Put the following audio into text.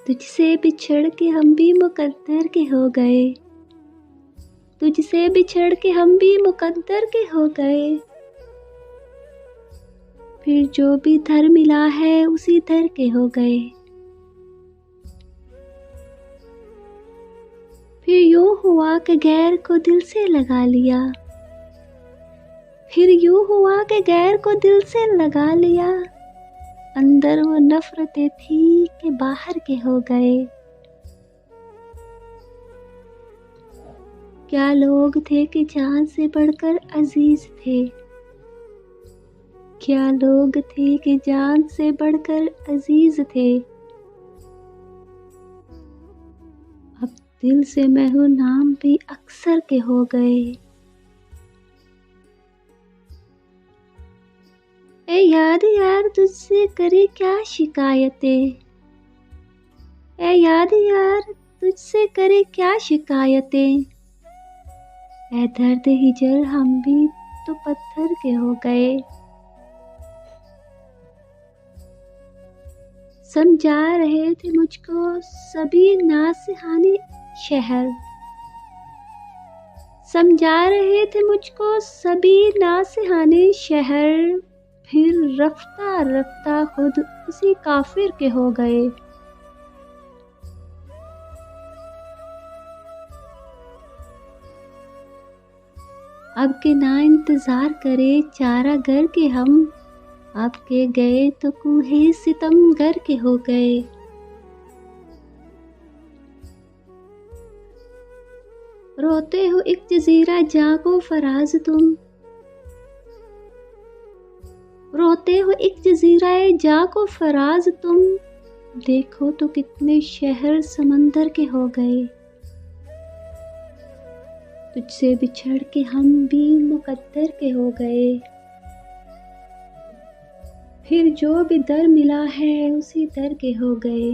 तुझसे बिछड़ के हम भी मुकद्दर के हो गए, तुझसे बिछड़ के हम भी मुकद्दर के हो गए। फिर जो भी दर मिला है उसी दर के हो गए। फिर यूं हुआ कि गैर को दिल से लगा लिया, फिर यूं हुआ कि गैर को दिल से लगा लिया। अंदर वो नफरतें थी कि बाहर के हो गए। क्या लोग थे कि जान से बढ़कर अजीज थे, क्या लोग थे कि जान से बढ़कर अजीज थे। अब दिल से मैं हूँ नाम भी अक्सर के हो गए। ए याद यार तुझसे करे क्या शिकायतें, ए याद यार तुझसे करे क्या शिकायतें। ए दर्द हिजर हम भी तो पत्थर के हो गए। समझा रहे थे मुझको सभी नासिहाने शहर, समझा रहे थे मुझको सभी नासिहाने शहर। फिर रफ्ता रफ्ता खुद उसी काफिर के हो गए। अब के ना इंतजार करे चारा घर के हम, आपके गए तो कूहे सितम घर के हो गए। रोते हो एक जजीरा जागो फराज तुम, रोते हो एक जजीरा जागो फराज तुम। देखो तो कितने शहर समंदर के हो गए। तुझसे बिछड़ के हम भी मुकद्दर के हो गए। फिर जो भी दर मिला है उसी दर के हो गए।